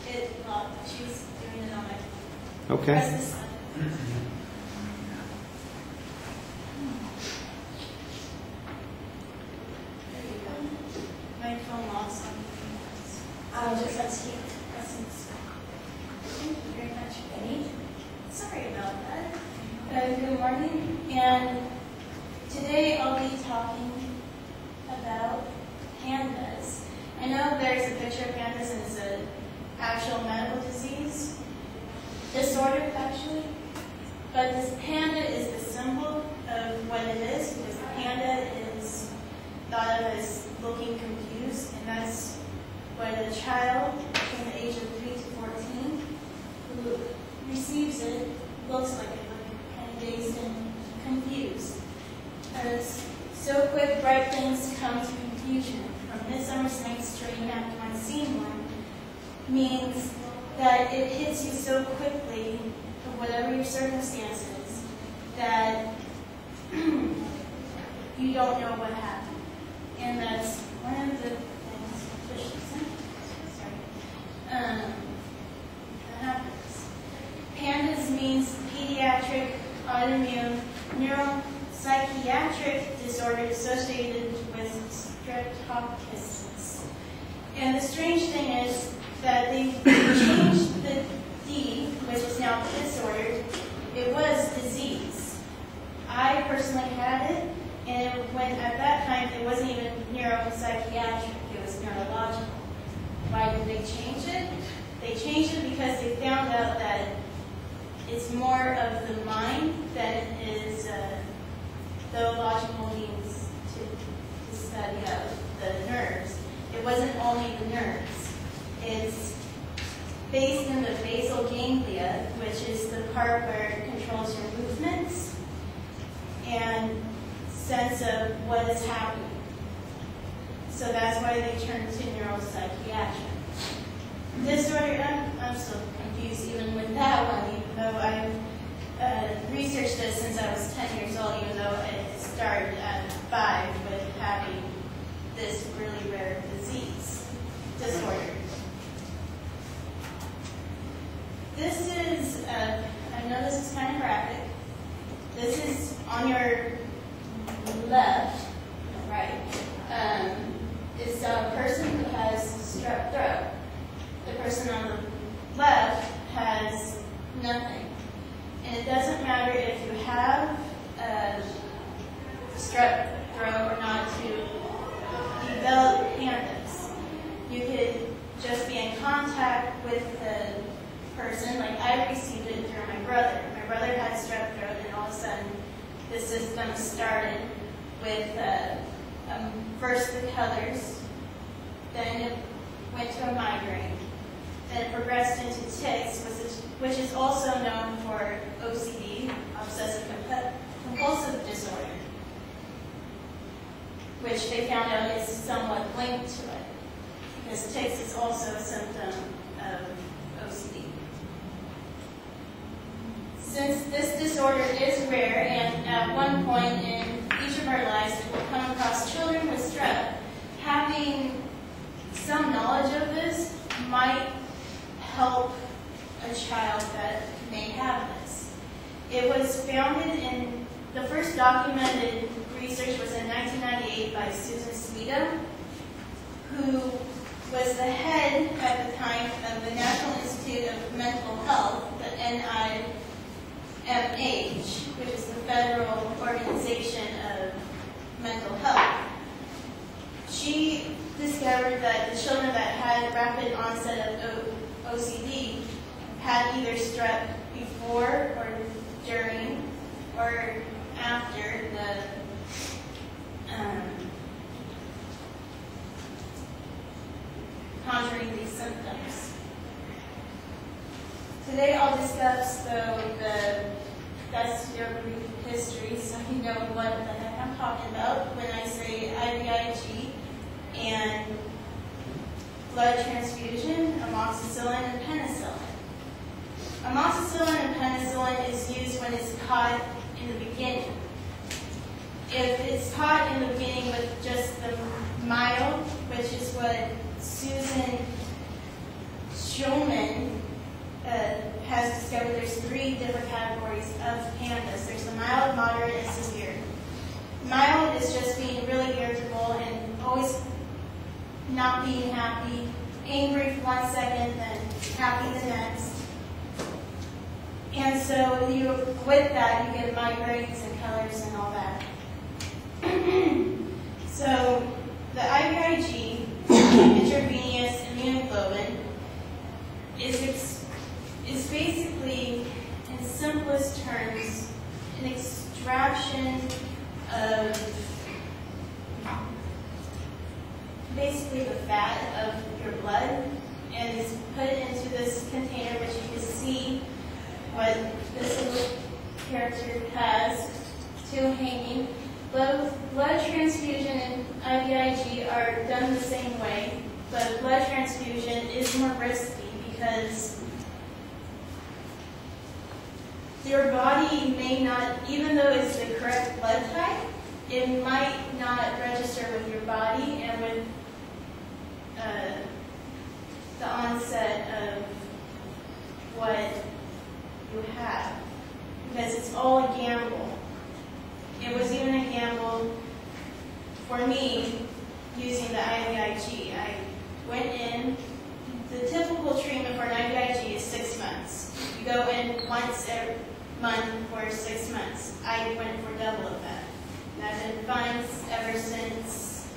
She's doing it on my phone. Okay. Press this button. There you go. My phone lost on me. Let's keep pressing this button. Thank you very much, Benny. Sorry about that. Good morning. And today I'll be talking about pandas. I know there's a picture of pandas and it's an actual medical disorder actually, but this panda is the symbol of what it is, because the panda is thought of as looking confused, and that's what a child between the age of 3 to 14 who receives it looks like it, kind of dazed and confused. As so quick, bright things come to confusion. From Midsummer's Night's Dream, Act 1, Scene 1, means that it hits you so quickly, whatever your circumstances, that you don't know what happened. And that's one of the things that happens. PANDAS means pediatric autoimmune neuropsychiatric disorder associated with streptococcus. And the strange thing is that they changed the D, which is now disordered. It was disease. I personally had it, and when at that time it wasn't even neuropsychiatric, it was neurological. Why did they change it? They changed it because they found out that it's more of the mind than it is the logical means to study of the nerves. It wasn't only the nerves. It's based in the basal ganglia, which is the part where it controls your movements and sense of what is happening. So that's why they turned to neuropsychiatric. Disorder, I'm still confused even with that one, even though I've researched this since I was 10 years old, even though it started at 5 with having this really rare disorder. This is, I know this is kind of graphic. This is on your left, right, is a person who has strep throat. The person on the left has nothing. And it doesn't matter if you have strep throat or not to develop pandas. You could just be in contact with the person. Like I received it through my brother. My brother had strep throat, and all of a sudden the system started with first the colors, then it went to a migraine, then it progressed into tics, which is also known for OCD, obsessive compulsive disorder, which they found out is somewhat linked to it, because tics is also a symptom of OCD. Since this disorder is rare, and at one point in each of our lives we will come across children with strep, having some knowledge of this might help a child that may have this. It was founded in, the first documented research was in 1998 by Susan Sweeto, who was the head at the time of the National Institute of Mental Health, the NIMH, which is the federal organization of mental health. She discovered that the children that had rapid onset of OCD had either strep before or during or after the conjuring these symptoms. Today I'll discuss that's your brief history, so you know what the heck I'm talking about when I say IVIG and blood transfusion, amoxicillin, and penicillin. Amoxicillin and penicillin is used when it's caught in the beginning. If it's caught in the beginning with just the mild, which is what Susan Schulman discovered there's 3 different categories of pandas. There's the mild, moderate, and severe. Mild is just being really irritable and always not being happy, angry for 1 second, then happy the next. And so with that, you get migraines and colors and all that. So the IVIG, intravenous immunoglobulin, is basically, in simplest terms, an extraction of basically the fat of your blood, and is put into this container, which you can see what this little character has, 2 hanging. Both blood transfusion and IVIG are done the same way, but blood transfusion is more risky because your body may not, even though it's the correct blood type, it might not register with your body and with the onset of what you have, because it's all a gamble. It was even a gamble for me using the IVIG. I went in, the typical treatment for an IVIG is 6 months. You go in once every month for 6 months. I went for double of that. And I've been fine ever since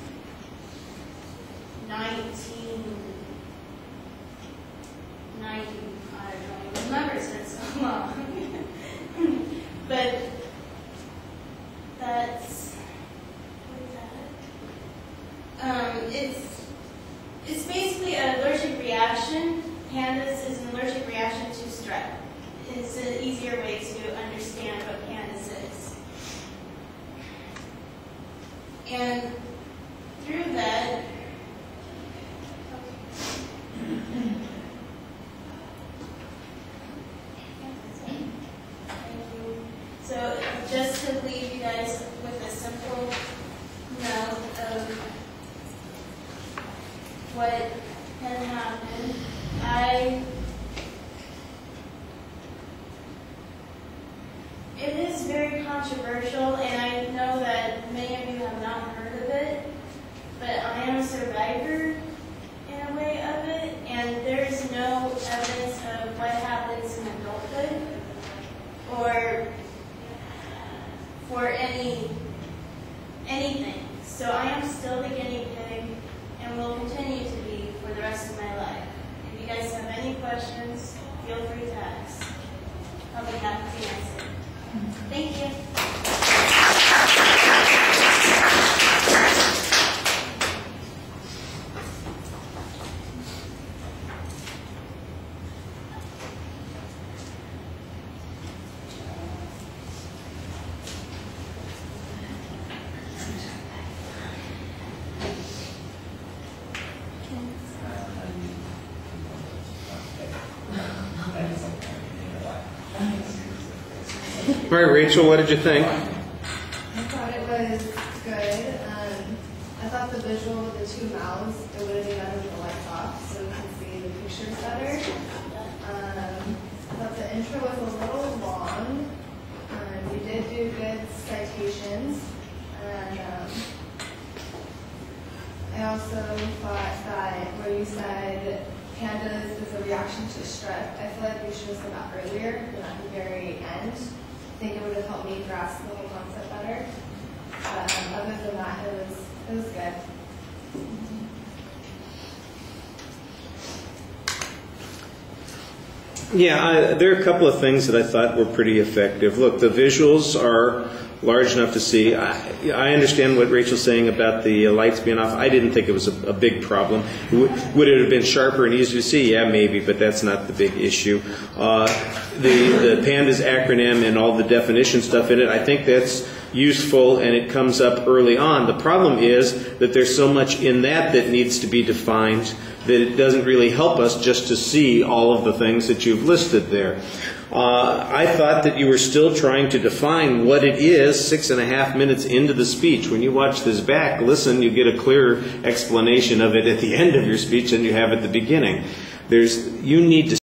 1990. I don't even remember, it's been so long. But that's it's basically an allergic reaction. Pandas is an allergic reaction to strep. It's an easier way to understand what pandas is. And through that, so just to leave you guys with a simple note of what had happened, it is very controversial, and I know that many of you have not heard of it, but I am a survivor in a way of it, and there is no evidence of what happens in adulthood or for anything. So I am still the guinea pig and will continue to be for the rest of my life. If you guys have any questions, feel free to ask. I'll be happy to answer. Thank you. All right, Rachel, what did you think? I thought it was good. I thought the visual with the 2 mouths, it would have been better with the lights off so we can see the pictures better. I thought the intro was a little long. You did do good citations. And I also thought that where you said pandas is a reaction to strep, I feel like we should have said that earlier than at the very end. I think it would have helped me grasp the whole concept better. But other than that, it was good. Yeah, there are a couple of things that I thought were pretty effective. Look, the visuals are large enough to see. I understand what Rachel's saying about the lights being off. I didn't think it was a big problem. Would it have been sharper and easier to see? Yeah, maybe, but that's not the big issue. The PANDAS acronym and all the definition stuff in it, I think that's useful and it comes up early on. The problem is that there's so much in that needs to be defined that it doesn't really help us just to see all of the things that you've listed there. I thought that you were still trying to define what it is 6.5 minutes into the speech. When you watch this back, listen, you get a clearer explanation of it at the end of your speech than you have at the beginning. You need to